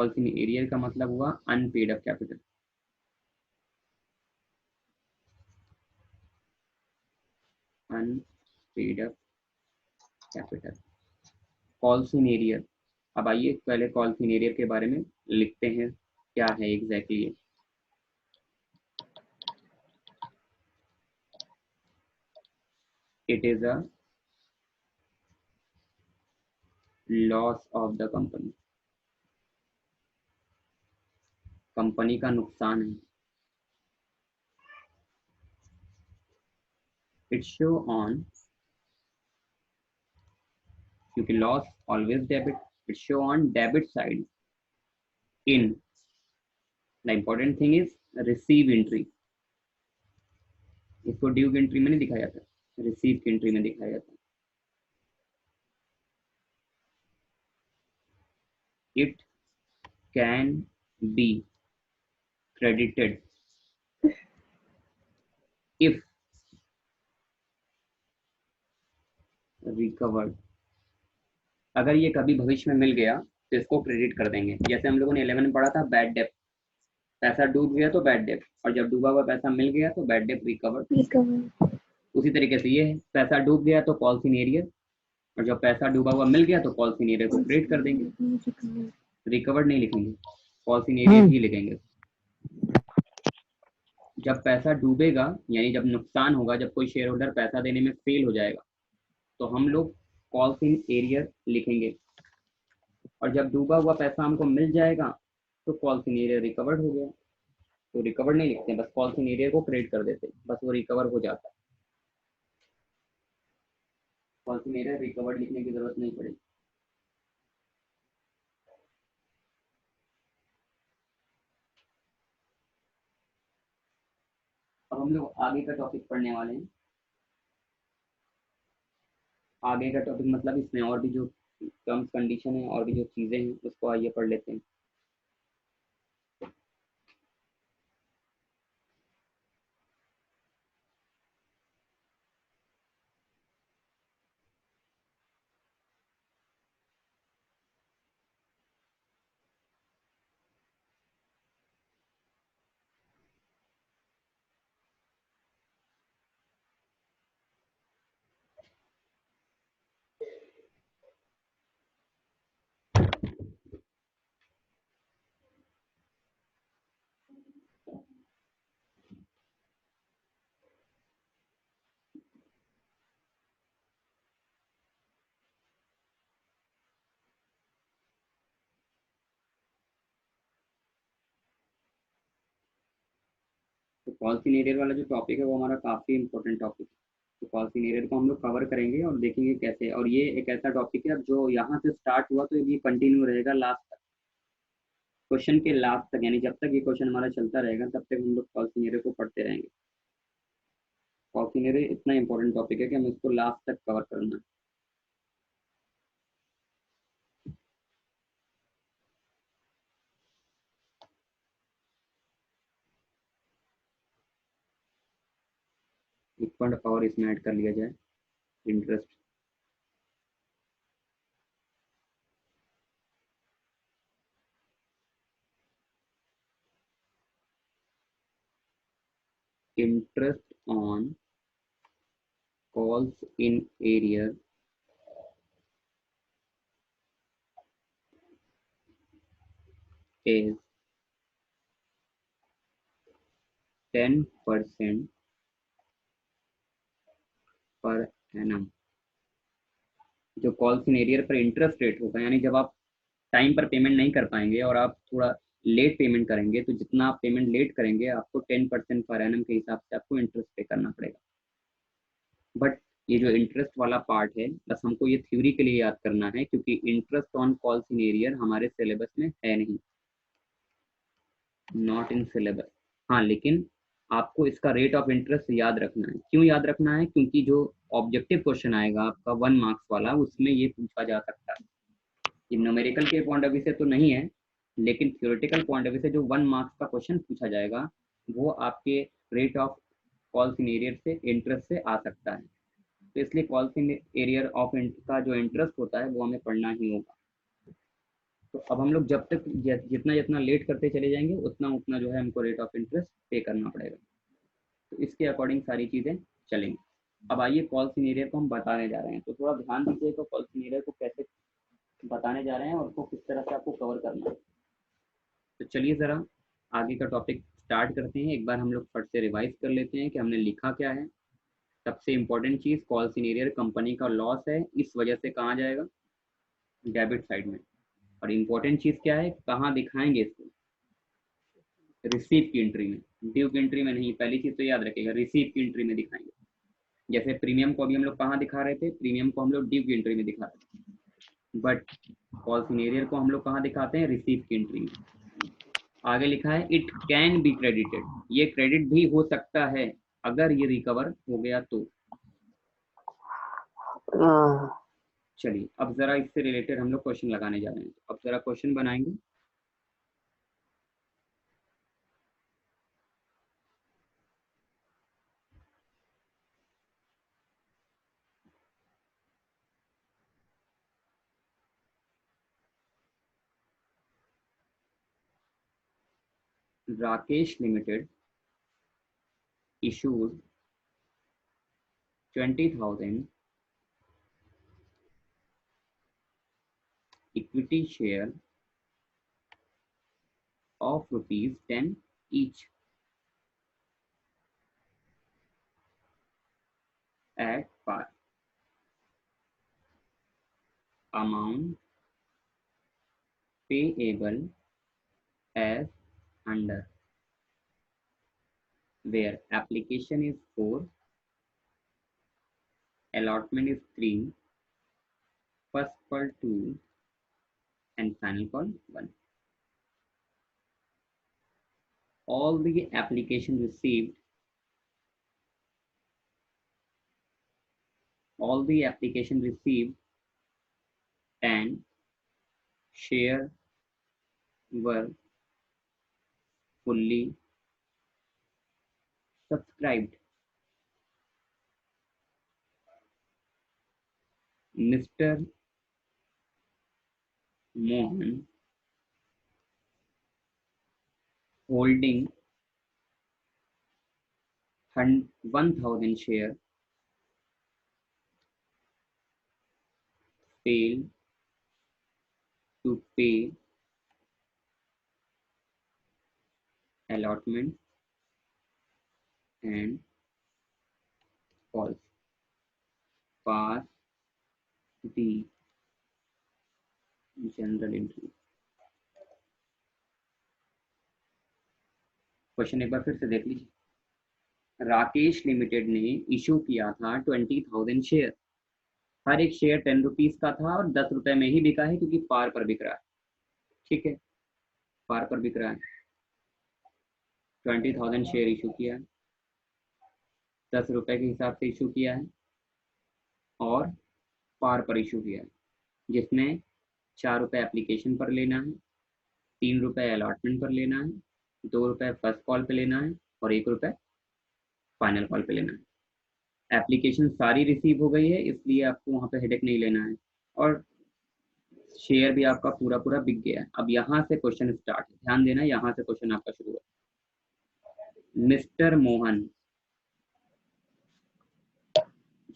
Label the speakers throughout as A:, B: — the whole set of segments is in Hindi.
A: कॉल्स इन एरियर का मतलब हुआ unpaid up capital. Unpaid up capital calls in arrear. अब आइए पहले कॉल्स इन एरियर के बारे में लिखते हैं, क्या है एग्जैक्टली ये। It is a loss of the company, company का नुकसान है। इट शो ऑन, क्योंकि loss always debit, it show on debit side in the important thing is receive entry. इसको ड्यू की एंट्री में नहीं दिखाया था, रिसीव की एंट्री में दिखाया था। It can be credited if recovered. अगर ये कभी भविष्य में मिल गया तो इसको क्रेडिट कर देंगे। जैसे हम लोगों ने 11 में पढ़ा था बैड डेट, पैसा डूब गया तो बैड डेट, और जब डूबा हुआ पैसा मिल गया तो बैड डेट रिकवर्ड। उसी तरीके से ये है, पैसा डूब गया तो कॉल्स इन एरियर, और जब पैसा डूबा हुआ मिल गया तो कॉल्स इन एरियर को क्रेडिट कर देंगे। रिकवर्ड नहीं लिखेंगे, कॉल्स इन एरियर ही लिखेंगे। जब पैसा डूबेगा यानी जब नुकसान होगा, जब कोई शेयर होल्डर पैसा देने में फेल हो जाएगा, तो हम लोग कॉल्स इन एरियर लिखेंगे। और जब डूबा हुआ पैसा हमको मिल जाएगा तो कॉल्स इन एरियर रिकवर्ड हो गया। तो रिकवर्ड नहीं लिखते, बस कॉल्स इन एरियर को क्रेडिट कर देते, बस वो रिकवर हो जाता है। कॉल्स इन एरियर रिकवर्ड लिखने की जरूरत नहीं पड़ेगी। अब हम लोग आगे का टॉपिक पढ़ने वाले हैं। आगे का टॉपिक मतलब इसमें और भी जो टर्म्स कंडीशन है और भी जो चीजें हैं उसको आइए पढ़ लेते हैं। तो कॉल्स इन एरियर वाला जो टॉपिक है वो हमारा काफी इंपॉर्टेंट टॉपिक है। तो कॉल्स इन एरियर को हम लोग कवर करेंगे और देखेंगे कैसे। और ये एक ऐसा टॉपिक है अब जो यहाँ से स्टार्ट हुआ तो ये कंटिन्यू रहेगा लास्ट तक, क्वेश्चन के लास्ट तक, यानी जब तक ये क्वेश्चन हमारा चलता रहेगा तब तक हम लोग कॉल्स इन एरियर को पढ़ते रहेंगे। कॉल्स इन एरियर इतना इंपॉर्टेंट टॉपिक है कि हमें इसको लास्ट तक कवर करना है। एक पॉइंट और इसमें ऐड कर लिया जाए, interest. Interest on calls in arrear is 10% per annum. जो कॉल्स इन एरियर पर इंटरेस्ट रेट होगा, यानी जब आप टाइम पर पेमेंट नहीं कर पाएंगे और आप थोड़ा लेट पेमेंट करेंगे, तो जितना आप पेमेंट लेट करेंगे आपको 10% पर एनम के हिसाब से आपको इंटरेस्ट पे करना पड़ेगा। बट ये जो इंटरेस्ट वाला पार्ट है बस हमको ये थ्योरी के लिए याद करना है, क्योंकि interest on calls in arrear हमारे सिलेबस में है नहीं, नॉट इन सिलेबस। हाँ, लेकिन आपको इसका रेट ऑफ इंटरेस्ट याद रखना है। क्यों याद रखना है? क्योंकि जो ऑब्जेक्टिव क्वेश्चन आएगा आपका 1 मार्क्स वाला, उसमें ये पूछा जा सकता है। ये न्यूमेरिकल के पॉइंट ऑफ व्यू से तो नहीं है, लेकिन थ्योरेटिकल पॉइंट ऑफ व्यू से जो 1 मार्क्स का क्वेश्चन पूछा जाएगा वो आपके rate of calls in arrear से इंटरेस्ट से आ सकता है। तो इसलिए कॉल्स इन एरियर ऑफ का जो इंटरेस्ट होता है वो हमें पढ़ना ही होगा। तो अब हम लोग जब तक जितना जितना लेट करते चले जाएंगे उतना उतना जो है हमको रेट ऑफ इंटरेस्ट पे करना पड़ेगा। तो इसके अकॉर्डिंग सारी चीज़ें चलेंगी। अब आइए कॉल सिनेरियो को हम बताने जा रहे हैं, तो थोड़ा ध्यान दीजिएगा कॉल सिनेरियो को कैसे बताने जा रहे हैं और उसको किस तरह से आपको कवर करना है। तो चलिए ज़रा आगे का टॉपिक स्टार्ट करते हैं। एक बार हम लोग फट से रिवाइज कर लेते हैं कि हमने लिखा क्या है। सबसे इम्पोर्टेंट चीज़, कॉल सिनेरियो कंपनी का लॉस है, इस वजह से कहाँ जाएगा, डेबिट साइड में। और इम्पोर्टेंट चीज़ क्या है, कहाँ दिखाएंगे इसको, रिसीव की एंट्री में, ड्यू की एंट्री में नहीं। पहली चीज़ तो याद रखिएगा, रिसीव की एंट्री में दिखाएंगे। जैसे प्रीमियम को अभी हम लोग कहाँ दिखा रहे थे, प्रीमियम को हम लोग ड्यू की एंट्री में दिखा रहे थे, बट कॉल सिनेरियो को हम लोग कहाँ दिखाते हैं, रिसीव की एंट्री में। आगे लिखा है इट कैन बी क्रेडिटेड, ये क्रेडिट भी हो सकता है अगर ये रिकवर हो गया तो। चलिए अब जरा इससे रिलेटेड हम लोग क्वेश्चन लगाने जा रहे हैं। अब जरा क्वेश्चन बनाएंगे। Rakesh limited issued 20,000 equity share of ₹10 each at par. Amount payable as under, where application is 4, allotment is 3, first call 2, and final call 1. All the application received and share were fully subscribed. Mr. Mohan, holding 1,000 share, failed to pay allotment and calls. Pass the general entry. Question एक बार फिर से देख लीजिए। राकेश लिमिटेड ने इशू किया था 20,000 शेयर, हर एक शेयर 10 रुपीज का था और 10 रुपए में ही बिका है क्योंकि पार पर बिक रहा है। ठीक है, पार पर बिक रहा है। 20,000 शेयर इशू किया है, 10 रुपए के हिसाब से इशू किया है और पार पर इशू किया है, जिसमें 4 रुपए एप्लीकेशन पर लेना है, 3 रुपए अलॉटमेंट पर लेना है, 2 रुपए फर्स्ट कॉल पे लेना है और 1 रुपए फाइनल कॉल पे लेना है। एप्लीकेशन सारी रिसीव हो गई है, इसलिए आपको वहाँ पे हेडेक नहीं लेना है और शेयर भी आपका पूरा पूरा बिक गया है। अब यहाँ से क्वेश्चन स्टार्ट है, ध्यान देना, यहाँ से क्वेश्चन आपका शुरू है। मिस्टर मोहन,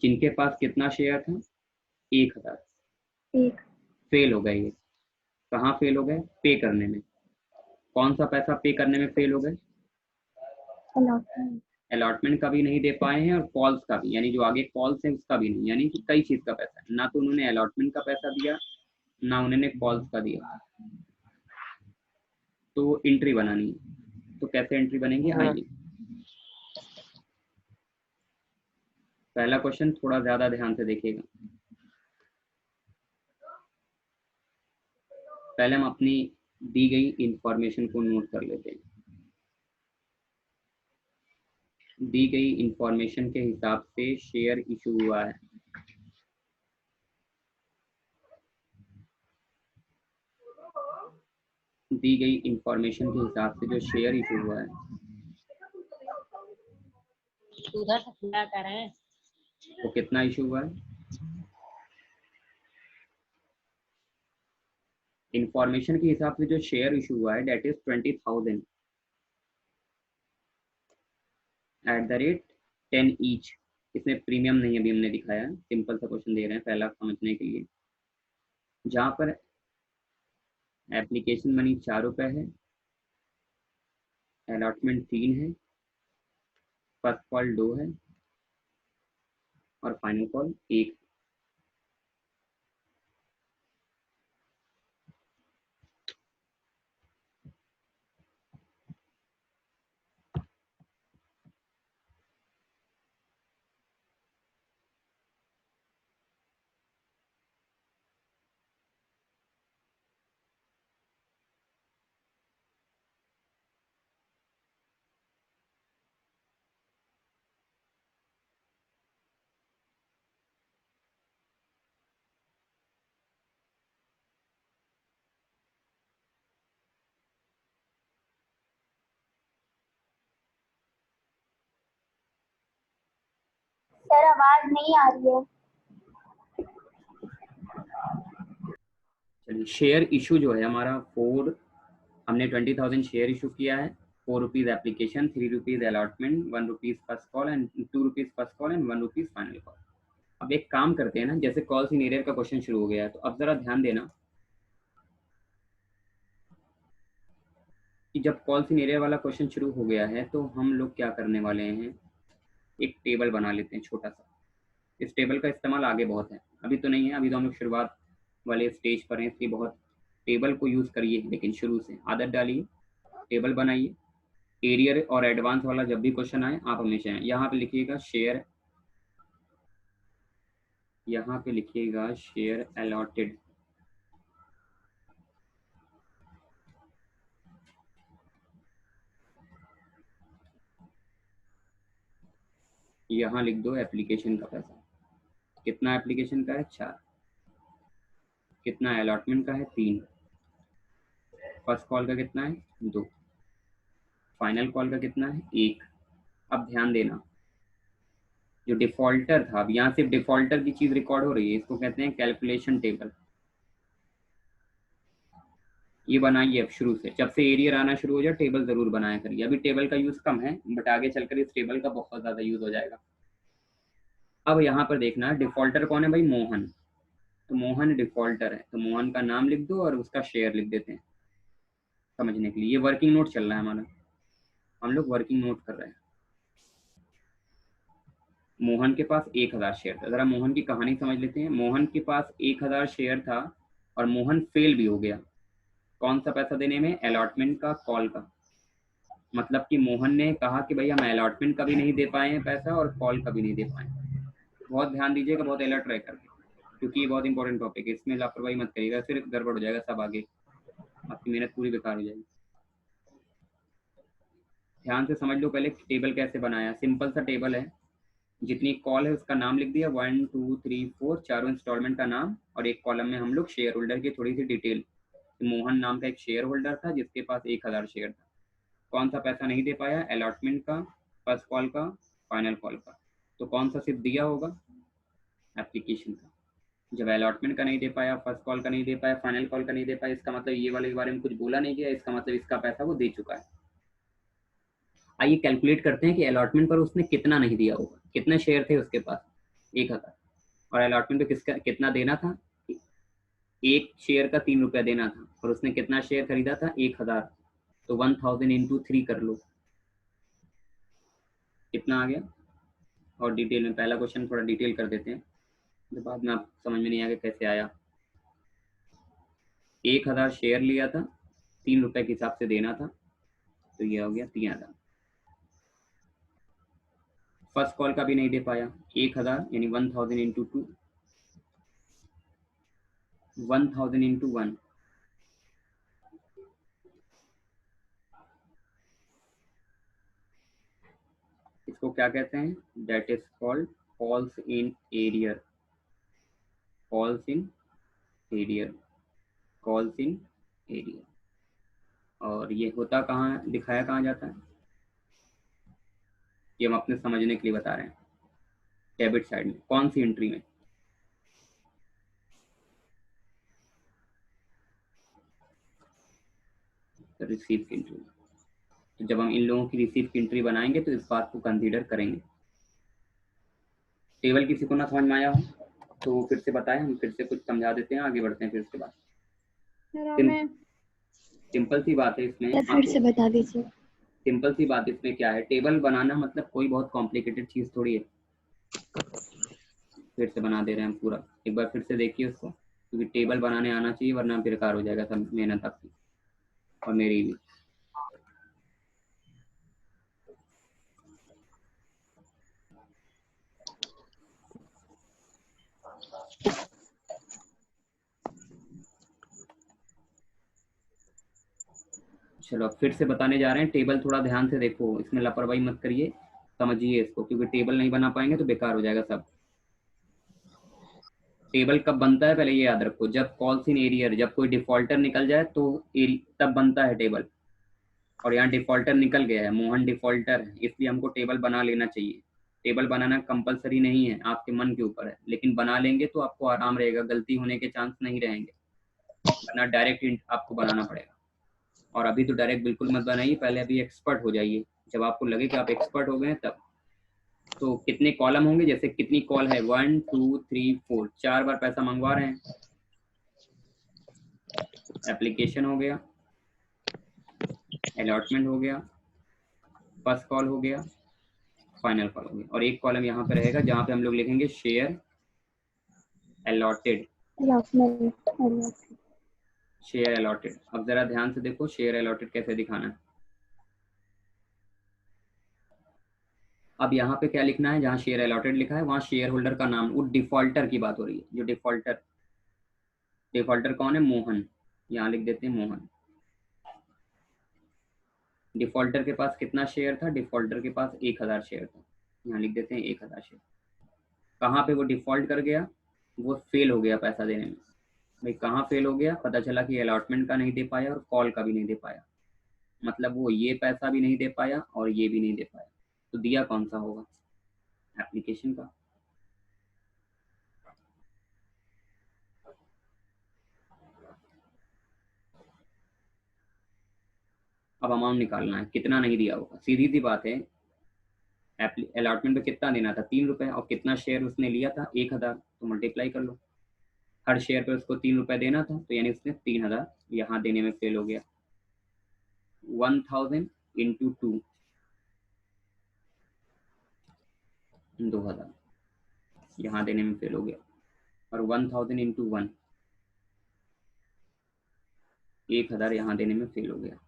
A: जिनके पास कितना शेयर था, 1,000, फेल हो गए। ये कहाँ फेल हो गए, पे करने में। कौन सा पैसा पे करने में फेल हो गए, अलॉटमेंट का भी नहीं दे पाए हैं और कॉल्स का भी, यानी जो आगे कॉल्स है उसका भी नहीं, यानी कि कई चीज का पैसा है। ना तो उन्होंने अलॉटमेंट का पैसा दिया, ना उन्होंने कॉल्स का दिया। तो एंट्री बनानी है, तो कैसे एंट्री बनेंगे, आइए। पहला क्वेश्चन थोड़ा ज्यादा ध्यान से देखिएगा। पहले हम अपनी दी गई इंफॉर्मेशन को नोट कर लेते हैं। दी गई इंफॉर्मेशन के हिसाब से शेयर इशू हुआ है। दी गई इंफॉर्मेशन के हिसाब से जो शेयर इशू हुआ है,
B: उधर से क्या कर रहे हैं,
A: वो कितना इशू हुआ है, इंफॉर्मेशन के हिसाब से जो शेयर इशू हुआ है date is 20,000 at the rate 10 each. इसमें प्रीमियम नहीं अभी हमने दिखाया, सिंपल सा क्वेश्चन दे रहे हैं पहला समझने के लिए। जहाँ पर एप्लीकेशन मनी 4 रुपये है, अलॉटमेंट 3 है, फर्स्ट कॉल 2 है और फाइनल कॉल 1।
C: सर आवाज नहीं आ रही है।
A: चलिए, शेयर इशू जो है हमारा हमने 20,000 शेयर इशू किया है। 4 rupees application, 3 rupees allotment, 1 rupees first call and 2 rupees first call and 1 rupees final call. अब एक काम करते हैं ना, जैसे कॉल्स इन एरियर का क्वेश्चन शुरू हो गया है, तो अब जरा ध्यान देना कि जब कॉल्स इन एरियर वाला क्वेश्चन शुरू हो गया है तो हम लोग क्या करने वाले हैं, एक टेबल बना लेते हैं छोटा सा। इस टेबल का इस्तेमाल आगे बहुत है, अभी तो नहीं है, अभी तो हम लोग शुरुआत वाले स्टेज पर हैं, इसलिए बहुत टेबल को यूज़ करिए, लेकिन शुरू से आदत डालिए, टेबल बनाइए। एरियर और एडवांस वाला जब भी क्वेश्चन आए आप हमेशा यहाँ पे लिखिएगा शेयर, यहाँ पे लिखिएगा शेयर अलॉटेड, यहाँ लिख दो एप्लीकेशन का पैसा। कितना एप्लीकेशन का है? 4। कितना अलॉटमेंट का है? 3। फर्स्ट कॉल का कितना है? 2। फाइनल कॉल का कितना है? 1। अब ध्यान देना, जो डिफॉल्टर था, अब यहाँ सिर्फ डिफॉल्टर की चीज रिकॉर्ड हो रही है, इसको कहते हैं कैलकुलेशन टेबल। ये बनाइए अब शुरू से, जब से एरियर आना शुरू हो जाए टेबल जरूर बनाया करिए। अभी टेबल का यूज कम है, बट आगे चलकर इस टेबल का बहुत ज्यादा यूज हो जाएगा। अब यहाँ पर देखना, डिफॉल्टर कौन है भाई? मोहन। तो मोहन डिफॉल्टर है, तो मोहन का नाम लिख दो और उसका शेयर लिख देते हैं समझने के लिए। ये वर्किंग नोट चल रहा है हमारा, हम लोग वर्किंग नोट कर रहे हैं। मोहन के पास 1,000 शेयर था। जरा मोहन की कहानी समझ लेते हैं। मोहन के पास 1,000 शेयर था और मोहन फेल भी हो गया। कौन सा पैसा देने में? अलॉटमेंट का, कॉल का। मतलब कि मोहन ने कहा कि भाई हम अलॉटमेंट का भी नहीं दे पाए हैं पैसा और कॉल का भी नहीं दे पाए। बहुत ध्यान दीजिएगा, बहुत अलर्ट रह करके, क्योंकि ये बहुत इंपॉर्टेंट टॉपिक है, इसमें लापरवाही मत करिएगा, फिर गड़बड़ हो जाएगा सब, आगे आपकी मेहनत पूरी बेकार हो जाएगी। ध्यान से समझ लो पहले टेबल कैसे बनाया। सिंपल सा टेबल है, जितनी कॉल है उसका नाम लिख दिया, 1 2 3 4, चारों इंस्टॉलमेंट का नाम, और एक कॉलम में हम लोग शेयर होल्डर की थोड़ी सी डिटेल। तो मोहन नाम का एक शेयर होल्डर था जिसके पास 1,000 शेयर था। कौन सा पैसा नहीं दे पाया? अलॉटमेंट का, फर्स्ट कॉल का, फाइनल कॉल का। तो कौन सा सिर्फ दिया होगा? एप्लीकेशन का। जब अलॉटमेंट का नहीं दे पाया, फर्स्ट कॉल का नहीं दे पाया, फाइनल कॉल का नहीं दे पाया, इसका मतलब ये वाले के बारे में कुछ बोला नहीं गया, इसका मतलब इसका पैसा वो दे चुका है। आइए कैलकुलेट करते हैं कि अलॉटमेंट पर उसने कितना नहीं दिया होगा। कितने शेयर थे उसके पास? 1,000। और अलॉटमेंट पे किसका कितना देना था? एक शेयर का 3 रुपया देना था, और उसने कितना शेयर खरीदा था? 1,000। तो 1,000 इंटू 3 कर लो, कितना आ गया? और डिटेल में पहला क्वेश्चन थोड़ा डिटेल कर देते हैं, तो बाद में आप समझ में नहीं आया कैसे आया। 1,000 शेयर लिया था, 3 रुपए के हिसाब से देना था, तो ये हो गया 3,000। फर्स्ट कॉल का भी नहीं दे पाया, 1,000 यानी 1,000 इंटू 2, 1,000 इंटू 1, इसको क्या कहते हैं? That is called calls in arrear. Calls in arrear, calls in arrear. और ये होता कहाँ, दिखाया कहाँ जाता है? ये हम अपने समझने के लिए बता रहे हैं। डेबिट साइड में कौन सी एंट्री में? रिसीव की एंट्री। तो जब हम इन लोगों की रिसीव की एंट्री बनाएंगे तो इस बात को कंसीडर करेंगे। टेबल किसी को ना समझ में आया हो तो फिर से बताएं, हम फिर से कुछ समझा देते हैं, आगे बढ़ते हैं फिर उसके बाद। सिंपल सी बात है इसमें,
C: फिर से बता दीजिए।
A: सिंपल सी बात इसमें क्या है, टेबल बनाना मतलब कोई बहुत कॉम्प्लिकेटेड चीज़ थोड़ी है। फिर से बना दे रहे हैं हम पूरा, एक बार फिर से देखिए उसको, क्योंकि टेबल बनाने आना चाहिए वरना बेकार हो जाएगा सब मेहनत आपकी और मेरी भी। चलो फिर से बताने जा रहे हैं, टेबल थोड़ा ध्यान से देखो, इसमें लापरवाही मत करिए, समझिए इसको, क्योंकि टेबल नहीं बना पाएंगे तो बेकार हो जाएगा सब। टेबल कब बनता है पहले ये याद रखो, जब कॉल्स इन एरियर, जब कोई डिफॉल्टर निकल जाए तो तब बनता है टेबल। और यहाँ डिफॉल्टर निकल गया है, मोहन डिफॉल्टर है, इसलिए हमको टेबल बना लेना चाहिए। टेबल बनाना कंपलसरी नहीं है, आपके मन के ऊपर है, लेकिन बना लेंगे तो आपको आराम रहेगा, गलती होने के चांस नहीं रहेंगे, वरना डायरेक्ट आपको बनाना पड़ेगा। और अभी तो डायरेक्ट बिल्कुल मत बनाइए, पहले अभी एक्सपर्ट हो जाइए, जब आपको लगे कि आप एक्सपर्ट हो गए तब। तो कितने कॉलम होंगे, जैसे कितनी कॉल है, 1 2 3 4, 4 बार पैसा मंगवा रहे हैं। एप्लीकेशन हो गया, अलॉटमेंट हो गया, फर्स्ट कॉल हो गया, फाइनल कॉल हो गया, और एक कॉलम यहाँ पे रहेगा जहाँ पे हम लोग लिखेंगे शेयर अलॉटेड। शेयर अलॉटेड, अब जरा ध्यान से देखो शेयर अलॉटेड कैसे दिखाना है। अब यहाँ पे क्या लिखना है, जहाँ शेयर अलॉटेड लिखा है वहाँ शेयर होल्डर का नाम, वो डिफॉल्टर की बात हो रही है, जो डिफॉल्टर, डिफॉल्टर कौन है, मोहन, यहाँ लिख देते हैं मोहन। डिफॉल्टर के पास कितना शेयर था, डिफॉल्टर के पास 1000 शेयर था, यहाँ लिख देते हैं 1000 शेयर। कहाँ पे वो डिफॉल्ट कर गया, वो फेल हो गया पैसा देने में। भाई कहाँ फेल हो गया, पता चला कि अलॉटमेंट का नहीं दे पाया और कॉल का भी नहीं दे पाया, मतलब वो ये पैसा भी नहीं दे पाया और ये भी नहीं दे पाया, तो दिया कौन सा होगा, एप्लीकेशन का। अब अमाउंट निकालना है, कितना नहीं दिया होगा, सीधी सी बात है, अलॉटमेंट पे कितना देना था, 3 रुपए, और कितना शेयर उसने लिया था 1000, तो मल्टीप्लाई कर लो, हर शेयर पे उसको 3 रुपए देना था, तो यानी उसने 3000 यहाँ देने में फेल हो गया। 1000 इंटू 2, 2000 यहाँ देने में फेल हो गया, और 1000 इंटू 1, 1000 यहाँ देने में फेल हो गया।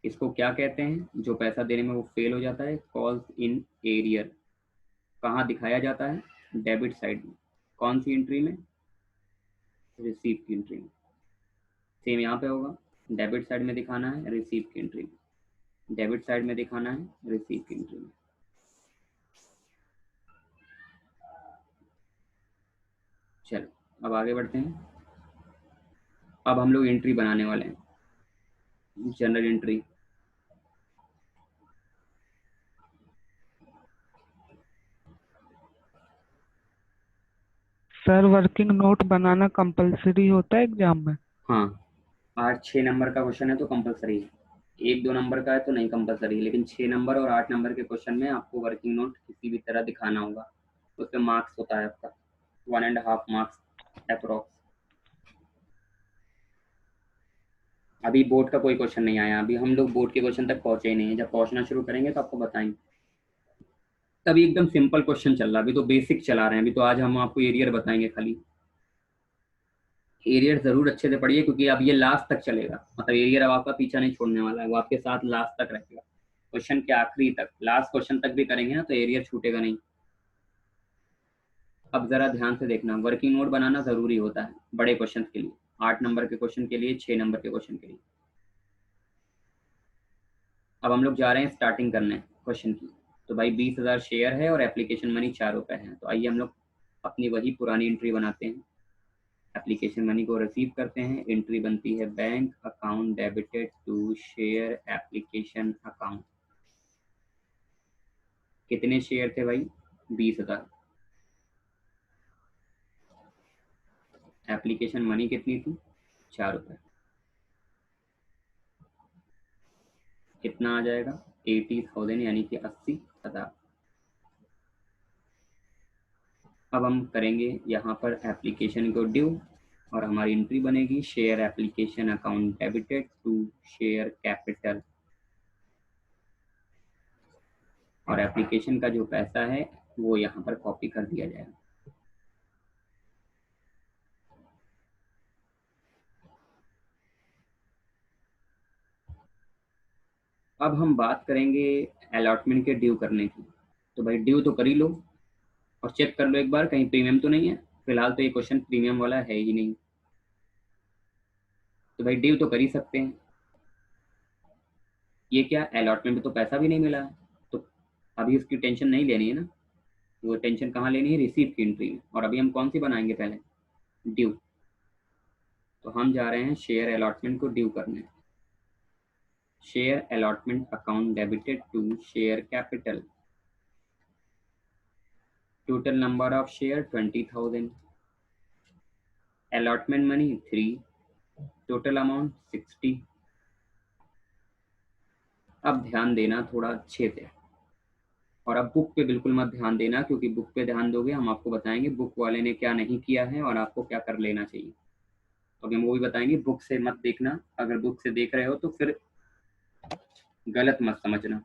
A: इसको क्या कहते हैं, जो पैसा देने में वो फेल हो जाता है, कॉल्स इन एरियर। कहाँ दिखाया जाता है, डेबिट साइड में, कौन सी एंट्री में, रिसीव की एंट्री में। सेम यहाँ पे होगा, डेबिट साइड में दिखाना है, रिसीव की एंट्री में, डेबिट साइड में दिखाना है, रिसीव की एंट्री में। चलो अब आगे बढ़ते हैं। अब हम लोग एंट्री बनाने वाले हैं, general entry.
D: Sir working note बनाना कंपलसरी होता है एग्जाम में?
A: हाँ, 8 6 नंबर का क्वेश्चन है तो कंपलसरी है, 1 2 नंबर का है तो नहीं कंपलसरी है, लेकिन 6 नंबर और 8 नंबर के क्वेश्चन में आपको वर्किंग नोट किसी भी तरह दिखाना होगा, उस पर मार्क्स होता है आपका 1.5 मार्क्स अप्रोक्स। अभी बोर्ड का कोई क्वेश्चन नहीं आया, अभी हम लोग बोर्ड के क्वेश्चन तक पहुंचे ही नहीं है, जब पहुंचना शुरू करेंगे तो आपको बताएंगे। तभी एकदम सिंपल क्वेश्चन चल रहा है, अभी तो बेसिक चला रहे हैं, अभी तो आज हम आपको एरियर बताएंगे खाली। एरियर जरूर अच्छे से पढ़िए, क्योंकि अब ये लास्ट तक चलेगा, मतलब एरियर अब आपका पीछा नहीं छोड़ने वाला है, वो आपके साथ लास्ट तक रहेगा, क्वेश्चन के आखिरी तक, लास्ट क्वेश्चन तक भी करेंगे ना तो एरियर छूटेगा नहीं। अब जरा ध्यान से देखना, वर्किंग नोट बनाना जरूरी होता है बड़े क्वेश्चन के लिए, 8 नंबर के क्वेश्चन के लिए, 6 नंबर के क्वेश्चन के लिए। अब हम लोग जा रहे हैं स्टार्टिंग करने क्वेश्चन की। तो भाई 20,000 शेयर है और एप्लीकेशन मनी 4 रुपए है, तो आइए हम लोग अपनी वही पुरानी एंट्री बनाते हैं। एप्लीकेशन मनी को रिसीव करते हैं, एंट्री बनती है bank account debited to share application account. कितने शेयर थे भाई, 20,000। एप्लीकेशन मनी कितनी थी, 4 रुपए। कितना आ जाएगा 80,000 यानी कि 80,000। अब हम करेंगे यहाँ पर एप्लीकेशन को ड्यू और हमारी एंट्री बनेगी share application account debited to share capital, और एप्लीकेशन का जो पैसा है वो यहाँ पर कॉपी कर दिया जाएगा। अब हम बात करेंगे अलॉटमेंट के ड्यू करने की। तो भाई ड्यू तो कर ही लो और चेक कर लो एक बार कहीं प्रीमियम तो नहीं है। फिलहाल तो ये क्वेश्चन प्रीमियम वाला है ही नहीं, तो भाई ड्यू तो कर ही सकते हैं। ये क्या अलॉटमेंट में तो पैसा भी नहीं मिला है, तो अभी उसकी टेंशन नहीं लेनी है ना, वो टेंशन कहाँ लेनी है रिसीव की एंट्री में। और अभी हम कौन सी बनाएंगे पहले ड्यू, तो हम जा रहे हैं शेयर अलॉटमेंट को ड्यू करने। Share allotment account debited to share capital, total number of share 20,000, allotment money 3, total amount 60। अब ध्यान देना थोड़ा अच्छे से, और अब बुक पे बिल्कुल मत ध्यान देना, क्योंकि बुक पे ध्यान दोगे हम आपको बताएंगे बुक वाले ने क्या नहीं किया है और आपको क्या कर लेना चाहिए। तो अभी हम वो भी बताएंगे, बुक से मत देखना। अगर बुक से देख रहे हो तो फिर गलत मत समझना,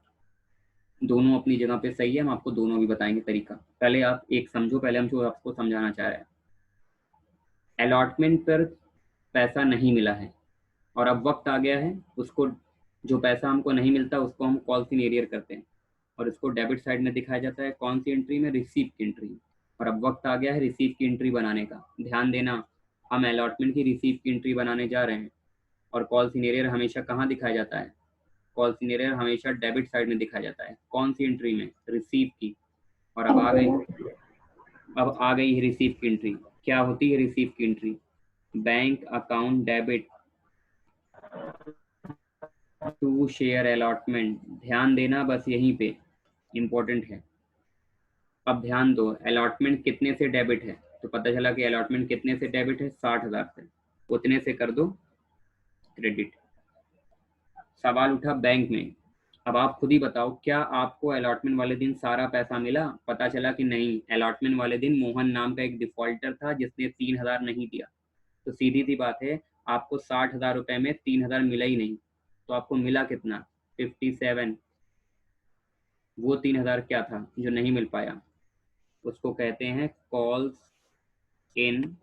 A: दोनों अपनी जगह पे सही है, हम आपको दोनों भी बताएंगे तरीका। पहले आप एक समझो, पहले हम जो आपको समझाना चाह रहे हैं, अलॉटमेंट पर पैसा नहीं मिला है और अब वक्त आ गया है उसको, जो पैसा हमको नहीं मिलता उसको हम कॉल्स इन एरियर करते हैं और इसको डेबिट साइड में दिखाया जाता है कौन सी एंट्री में, रिसीव की एंट्री में। और अब वक्त आ गया है रिसीव की एंट्री बनाने का। ध्यान देना, हम अलॉटमेंट की रिसीव की एंट्री बनाने जा रहे हैं और कॉल्स इन एरियर हमेशा कहाँ दिखाया जाता है, कॉल्स इन एरियर हमेशा डेबिट साइड में दिखाया जाता है। कौन सी एंट्री में, रिसीव की। और अब आ गई रिसीव की एंट्री। क्या होती है रिसीव की entry, bank account debit to share allotment. ध्यान देना बस यहीं पे इम्पोर्टेंट है। अब ध्यान दो, अलॉटमेंट कितने से डेबिट है, तो पता चला कि अलॉटमेंट कितने से डेबिट है 60,000 से, उतने से कर दो क्रेडिट। सवाल उठा बैंक में, अब आप खुद ही बताओ क्या आपको अलॉटमेंट वाले दिन सारा पैसा मिला, पता चला कि नहीं, अलॉटमेंट वाले दिन मोहन नाम का एक डिफॉल्टर था जिसने 3,000 नहीं दिया। तो सीधी सी बात है, आपको 60,000 रुपए में 3,000 मिला ही नहीं, तो आपको मिला कितना 57। वो 3,000 क्या था जो नहीं मिल पाया, उसको कहते हैं कॉल्स इन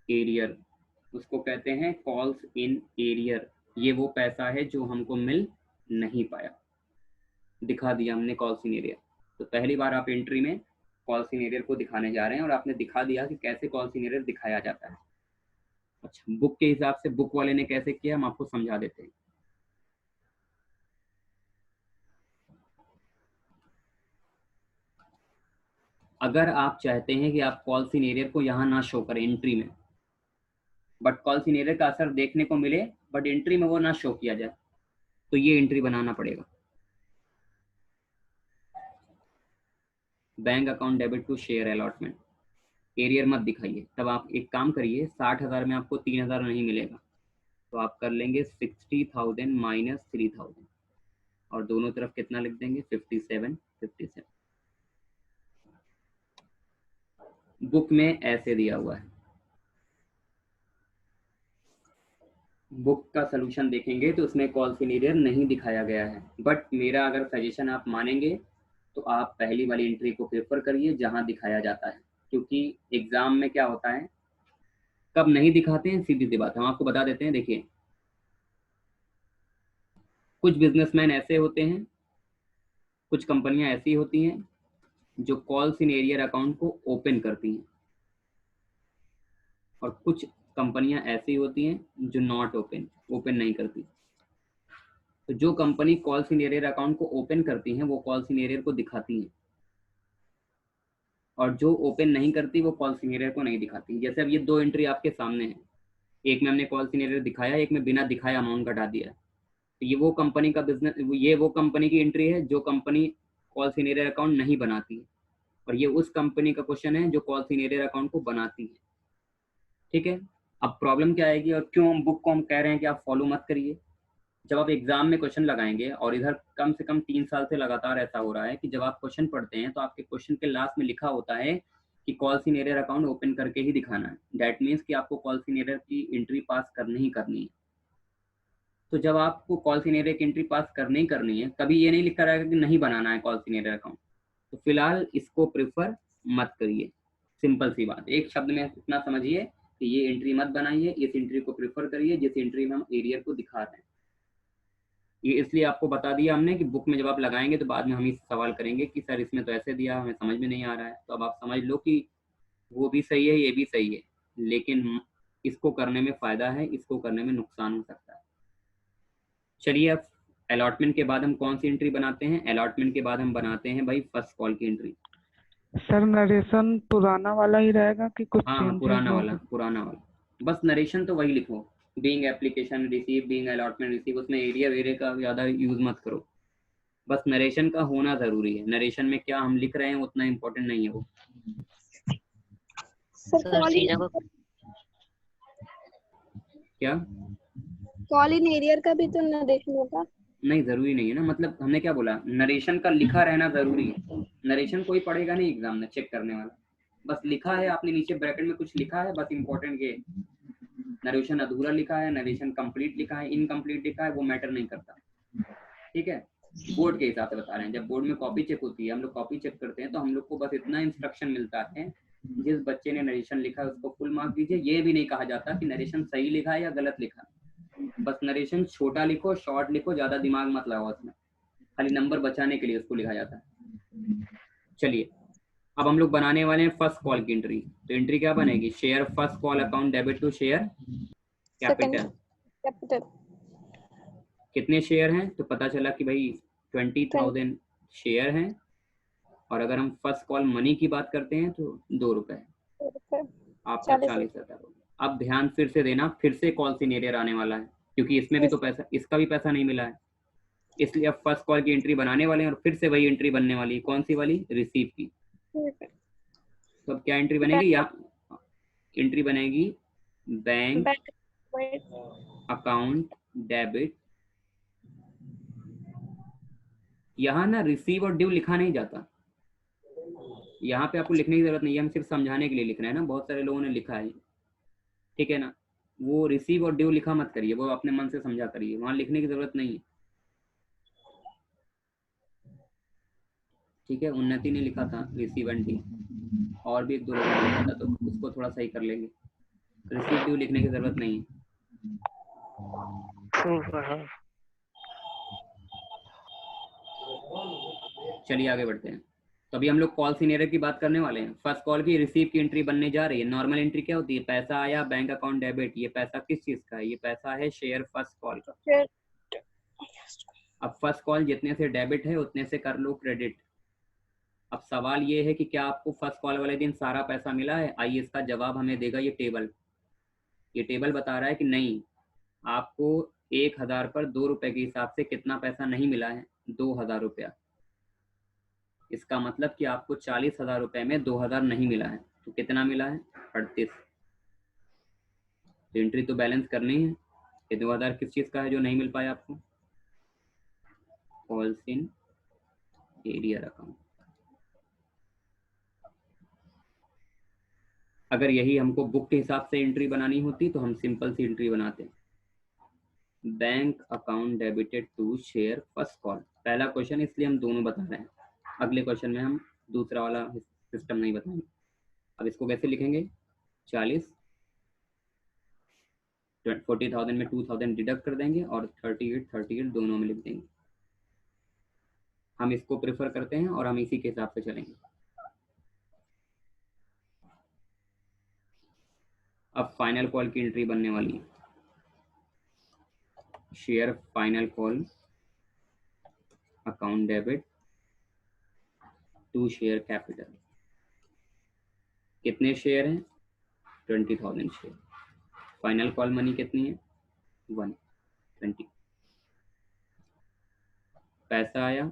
A: एरियर, उसको कहते हैं कॉल्स इन एरियर। ये वो पैसा है जो हमको मिल नहीं पाया, दिखा दिया हमने कॉल्स इन एरियर। तो पहली बार आप एंट्री में कॉल्स इन एरियर को दिखाने जा रहे हैं और आपने दिखा दिया कि कैसे कॉल्स इन एरियर दिखाया जाता है। अच्छा, बुक के हिसाब से बुक वाले ने कैसे किया हम आपको समझा देते हैं। अगर आप चाहते हैं कि आप कॉल्स इन एरियर को यहाँ ना शो करें एंट्री में, बट कॉल्स इन एरियर का असर देखने को मिले बट एंट्री में वो ना शो किया जाए, तो ये एंट्री बनाना पड़ेगा, bank account debit to share allotment. Arrear मत दिखाइए। तब आप एक काम करिए, 60,000 में आपको 3,000 नहीं मिलेगा, तो आप कर लेंगे 60,000 माइनस 3,000 और दोनों तरफ कितना लिख देंगे 57। बुक में ऐसे दिया हुआ है, बुक का सलूशन देखेंगे तो उसमें कॉल्स इन एरियर नहीं दिखाया गया है। बट मेरा अगर सजेशन आप मानेंगे तो आप पहली वाली एंट्री को प्रेफर करिए जहां दिखाया जाता है, क्योंकि एग्जाम में क्या होता है कब नहीं दिखाते हैं, सीधी सी बात हम आपको बता देते हैं। देखिए, कुछ बिजनेसमैन ऐसे होते हैं, कुछ कंपनियां ऐसी होती हैं जो कॉल्स इन एरियर अकाउंट को ओपन करती हैं और कुछ कंपनियां ऐसी होती हैं जो नॉट ओपन नहीं करती। तो जो company calls in arrear account को ओपन करती हैं वो कॉल्स इन एरियर को दिखाती हैं, और जो ओपन नहीं करती वो कॉल्स इन एरियर को नहीं दिखाती। जैसे अब ये दो एंट्री आपके सामने है, एक में हमने कॉल्स इन एरियर दिखाया, एक में बिना दिखाया अमाउंट घटा दिया। तो ये वो कंपनी का बिजनेस, ये वो कंपनी की एंट्री है जो company calls in arrear account नहीं बनाती है, और ये उस कंपनी का क्वेश्चन है जो कॉल्स इन एरियर अकाउंट को बनाती है। ठीक है, अब प्रॉब्लम क्या आएगी और क्यों हम बुक को हम कह रहे हैं कि आप फॉलो मत करिए, जब आप एग्जाम में क्वेश्चन लगाएंगे, और इधर कम से कम 3 साल से लगातार ऐसा हो रहा है कि जब आप क्वेश्चन पढ़ते हैं तो आपके क्वेश्चन के लास्ट में लिखा होता है कि calls in arrear account open करके ही दिखाना है। दैट मीन्स कि आपको कॉल्स इन एरियर की एंट्री पास करनी ही करनी है। तो जब आपको कॉल्स इन एरियर की एंट्री पास करनी ही करनी है, कभी ये नहीं लिखा रहेगा कि नहीं बनाना है कॉल्स इन एरियर अकाउंट, तो फिलहाल इसको प्रेफर मत करिए। सिंपल सी बात, एक शब्द में इतना समझिए कि ये एंट्री मत बनाइए, इस एंट्री को प्रेफर करिए जिस एंट्री में हम एरियर को दिखा रहे हैं। ये इसलिए आपको बता दिया हमने कि बुक में जब आप लगाएंगे तो बाद में हम ही सवाल करेंगे कि सर इसमें तो ऐसे दिया, हमें समझ में नहीं आ रहा है। तो अब आप समझ लो कि वो भी सही है, ये भी सही है, लेकिन इसको करने में फ़ायदा है, इसको करने में नुकसान हो सकता है। चलिए, अब अलॉटमेंट के बाद हम कौन सी एंट्री बनाते हैं? अलॉटमेंट के बाद हम बनाते हैं भाई फर्स्ट कॉल की एंट्री।
D: सर नरेशन पुराना वाला ही रहेगा कि कुछ
A: हाँ हाँ,
D: चेंजेस होगा?
A: पुराना वाला, बस नरेशन तो वही लिखो, being application receive, being allotment receive, उसमें एरिया वेरिया का ज़्यादा यूज़ मत करो, बस नरेशन का होना ज़रूरी है। नरेशन में क्या हम लिख रहे हैं उतना इम्पोर्टेंट नहीं है वो।
B: सर सीधा को
A: क्या?
C: कॉल इन एरियर का भी तो नरेशन होगा।
A: नहीं, ज़रूरी नहीं है ना, मतलब हमने क्या बोला, नरेशन का लिखा रहना ज़रूरी है। नरेशन कोई पढ़ेगा नहीं एग्जाम में चेक करने वाला, बस लिखा है आपने नीचे ब्रैकेट में कुछ लिखा है, बस इम्पोर्टेंट ये नरेशन अधूरा लिखा है, नरेशन कंप्लीट लिखा है, इनकम्प्लीट लिखा है, वो मैटर नहीं करता। ठीक है, बोर्ड के हिसाब से बता रहे हैं। जब बोर्ड में कॉपी चेक होती है, हम लोग कॉपी चेक करते हैं, तो हम लोग को बस इतना इंस्ट्रक्शन मिलता है, जिस बच्चे ने नरेशन लिखा है उसको फुल मार्क दीजिए। ये भी नहीं कहा जाता कि नरेशन सही लिखा है या गलत लिखा, बस नरेशन छोटा लिखो, शॉर्ट लिखो, ज्यादा दिमाग मत लगाओ उसमें, खाली नंबर बचाने के लिए उसको लिखा जाता है। चलिए, अब हम लोग बनाने वाले हैं फर्स्ट कॉल की एंट्री। तो एंट्री क्या बनेगी? Share first call account debit to share capital.
C: Capital
A: कितने शेयर हैं? तो पता चला कि भाई 20,000 शेयर हैं, और अगर हम फर्स्ट कॉल मनी की बात करते हैं तो 2 रुपए, आपका 40,000 हो गया। अब ध्यान फिर से देना, फिर से कॉल इन एरियर आने वाला है, क्योंकि इसमें भी तो पैसा, इसका भी पैसा नहीं मिला है, इसलिए अब फर्स्ट कॉल की एंट्री बनाने वाले हैं, और फिर से वही एंट्री बनने वाली है। कौन सी वाली? रिसीव की। तो अब क्या एंट्री बनेगी? या एंट्री बनेगी बैंक अकाउंट डेबिट। यहाँ ना रिसीव और ड्यू लिखा नहीं जाता, यहाँ पे आपको लिखने की जरूरत नहीं है, हम सिर्फ समझाने के लिए लिख रहे हैं ना, बहुत सारे लोगों ने लिखा है, ठीक है ना। वो रिसीव और ड्यू लिखा मत करिए, वो अपने मन से समझा करिए, वहां लिखने की जरूरत नहीं है। ठीक है, उन्नति ने लिखा था रिसीव एंड ड्यू, और भी 1-2 लोगों ने लिखा था, तो उसको थोड़ा सही कर लेंगे। रिसीव ड्यू लिखने की जरूरत नहीं है। चलिए आगे बढ़ते हैं। तो अभी हम लोग कॉल इन एरियर की बात करने वाले हैं। फर्स्ट कॉल की रिसीव की एंट्री बनने जा रही है। नॉर्मल एंट्री क्या होती है? पैसा आया, बैंक अकाउंट डेबिट। ये पैसा किस चीज का है? ये पैसा है शेयर फर्स्ट कॉल का। अब फर्स्ट कॉल जितने से डेबिट है उतने से कर लो क्रेडिट। अब सवाल ये है कि क्या आपको फर्स्ट कॉल वाले दिन सारा पैसा मिला है? आइए, इसका जवाब हमें देगा ये टेबल। ये टेबल बता रहा है कि नहीं, आपको 1,000 पर 2 रुपए के हिसाब से कितना पैसा नहीं मिला है? 2,000 रुपया। इसका मतलब कि आपको 40,000 रुपए में 2,000 नहीं मिला है, तो कितना मिला है? 38। तो एंट्री तो बैलेंस करनी है। ये 2,000 किस चीज का है जो नहीं मिल पाया आपको? Calls in arrear account. अगर यही हमको बुक के हिसाब से एंट्री बनानी होती तो हम सिंपल सी एंट्री बनाते हैं, bank account debited to share first call. पहला क्वेश्चन इसलिए हम दोनों बता रहे हैं, अगले क्वेश्चन में हम दूसरा वाला सिस्टम नहीं बताएंगे। अब इसको कैसे लिखेंगे? 40, 40,000 में 2,000 डिडक्ट कर देंगे और 38 दोनों में लिख देंगे। हम इसको प्रेफर करते हैं और हम इसी के हिसाब से चलेंगे। अब फाइनल कॉल की एंट्री बनने वाली है, share final call account debit to share capital. कितने शेयर हैं? 20,000 शेयर। फाइनल कॉल मनी कितनी है? 120। पैसा आया,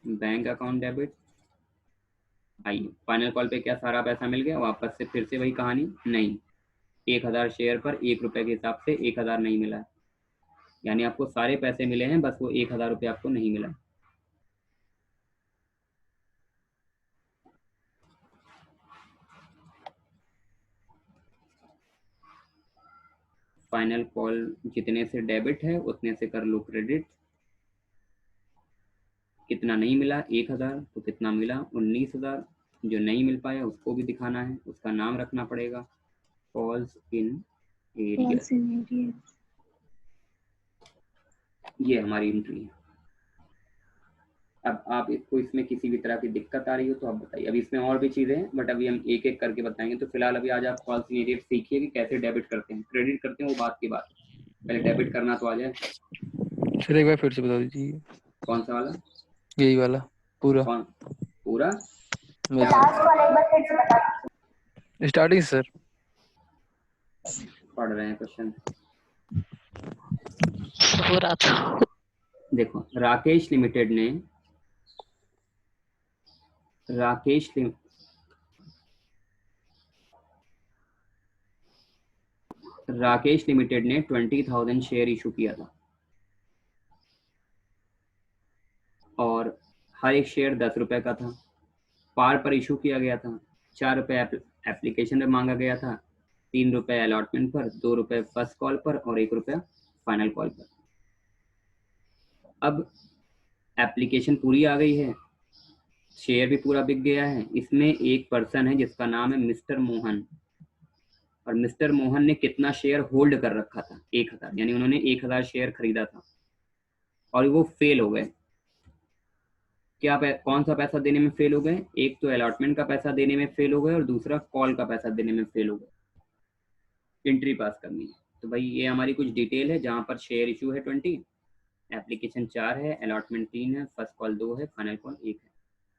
A: बैंक अकाउंट डेबिट। आइए, फाइनल कॉल पे क्या सारा पैसा मिल गया? वापस से फिर से वही कहानी? नहीं, 1000 शेयर पर 1 रुपये के हिसाब से 1000 नहीं मिला है, यानी आपको सारे पैसे मिले हैं, बस वो 1000 रुपये आपको नहीं मिला। फाइनल कॉल जितने से डेबिट है उतने से कर लो क्रेडिट। कितना नहीं मिला 1000, तो कितना मिला 19000। जो नहीं मिल पाया उसको भी दिखाना है, उसका नाम रखना पड़ेगा कॉल्स इन एरियर। ये हमारी एंट्री है। अब आप इसको इसमें किसी भी तरह की दिक्कत आ रही हो तो आप बताइए। अभी इसमें और भी चीज़ें हैं बट अभी हम एक एक करके बताएंगे। तो फिलहाल अभी आज आप कॉल्स इन एरियर सीखिए कि कैसे डेबिट करते हैं, क्रेडिट करते हैं वो बात की बात, पहले डेबिट करना तो आ जाए।
E: सर एक बार फिर से बता दीजिए।
A: कौन सा वाला?
E: यही वाला पूरा।
A: कौन पूरा?
E: Starting sir.
A: पढ़ रहे हैं क्वेश्चन।
B: पूरा तो
A: देखो, राकेश लिमिटेड ने राकेश लिमिटेड ने 20,000 शेयर इशू किया था और हर एक शेयर 10 रुपए का था। पार पर इशू किया गया था। 4 रुपए एप्लीकेशन में मांगा गया था, 3 रुपए अलॉटमेंट पर, 2 रुपए फर्स्ट कॉल पर और 1 रुपया फाइनल कॉल पर। अब एप्लीकेशन पूरी आ गई है, शेयर भी पूरा बिक गया है। इसमें एक पर्सन है जिसका नाम है मिस्टर मोहन, और मिस्टर मोहन ने कितना शेयर होल्ड कर रखा था? 1000, यानी उन्होंने 1000 शेयर खरीदा था और वो फेल हो गए। क्या कौन सा पैसा देने में फेल हो गए? एक तो अलॉटमेंट का पैसा देने में फेल हो गए और दूसरा कॉल का पैसा देने में फेल हो गए। एंट्री पास करनी है। तो भाई ये हमारी कुछ डिटेल है जहाँ पर शेयर इशू है 20, एप्लीकेशन 4 है, अलॉटमेंट 3 है, फर्स्ट कॉल 2 है, फाइनल कॉल 1 है।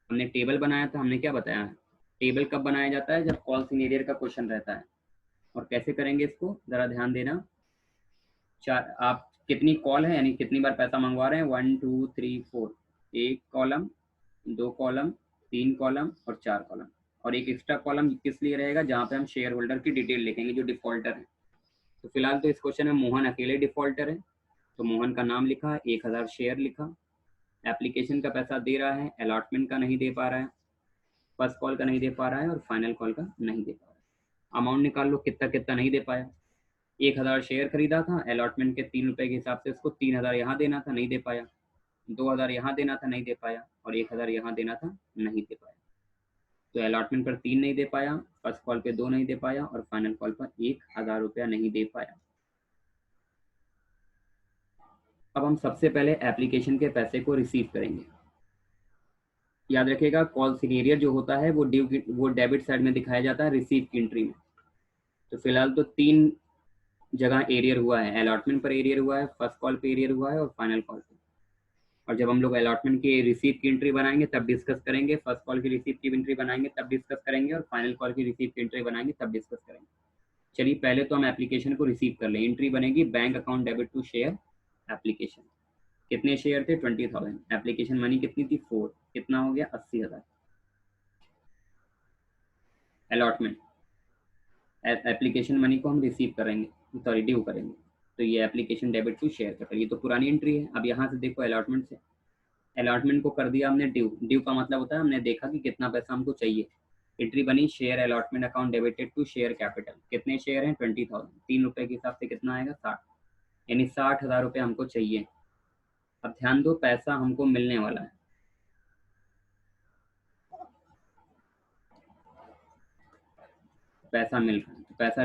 A: हमने टेबल बनाया था। हमने क्या बताया है? टेबल कब बनाया जाता है? जब कॉल्स इन एरियर का क्वेश्चन रहता है। और कैसे करेंगे इसको जरा ध्यान देना। आप कितनी कॉल है यानी कितनी बार पैसा मंगवा रहे हैं? 1 2 3 4, 1 कॉलम, 2 कॉलम, 3 कॉलम और 4 कॉलम, और एक एक्स्ट्रा कॉलम किस लिए रहेगा? जहाँ पे हम शेयर होल्डर की डिटेल लिखेंगे जो डिफॉल्टर है। तो फिलहाल तो इस क्वेश्चन में मोहन अकेले डिफॉल्टर है, तो मोहन का नाम लिखा, 1000 शेयर लिखा, एप्लीकेशन का पैसा दे रहा है, अलॉटमेंट का नहीं दे पा रहा है, फर्स्ट कॉल का नहीं दे पा रहा है और फाइनल कॉल का नहीं दे पा रहा है। अमाउंट निकाल लो कितना कितना नहीं दे पाया। 1000 शेयर खरीदा था, अलॉटमेंट के 3 रुपए के हिसाब से उसको 3000 यहाँ देना था, नहीं दे पाया। 2000 यहाँ देना था, नहीं दे पाया, और 1000 यहाँ देना था, नहीं दे पाया। तो अलॉटमेंट पर 3 नहीं दे पाया, फर्स्ट कॉल पे 2 नहीं दे पाया और फाइनल कॉल पर 1000 रुपया नहीं दे पाया। अब हम सबसे पहले एप्लीकेशन के पैसे को रिसीव करेंगे। याद रखिएगा कॉल इन एरियर जो होता है वो डेबिट साइड में दिखाया जाता है रिसीव की एंट्री में। तो फिलहाल तो 3 जगह एरियर हुआ है, अलॉटमेंट पर एरियर हुआ है, फर्स्ट कॉल पे एरियर हुआ है और फाइनल कॉल पे। और जब हम लोग अलॉटमेंट की रिसीव की एंट्री बनाएंगे तब डिस्कस करेंगे, फर्स्ट कॉल की रिसीव की एंट्री बनाएंगे तब डिस्कस करेंगे और फाइनल कॉल की रिसीव की एंट्री बनाएंगे तब डिस्कस करेंगे। चलिए पहले तो हम एप्लीकेशन को रिसीव कर लें। एंट्री बनेगी bank account debit to share application. कितने शेयर थे? 20,000। एप्लीकेशन मनी कितनी थी? 4। कितना हो गया? 80,000। अलॉटमेंट एप्लीकेशन मनी को हम रिसीव करेंगे, सॉरी ड्यू करेंगे, तो ये application debit to share capital. ये तो पुरानी एंट्री है। अब यहाँ से देखो अलॉटमेंट से, अलॉटमेंट को कर दिया हमने ड्यू। ड्यू का मतलब होता है हमने देखा कि कितना पैसा हमको चाहिए। एंट्री बनी share allotment account debited to share capital. कितने शेयर हैं? 20,000। 3 रुपए के हिसाब से कितना आएगा? 60, यानी 60,000 रुपये हमको चाहिए। अब ध्यान दो पैसा हमको मिलने वाला है, पैसा मिल रहा है, पैसा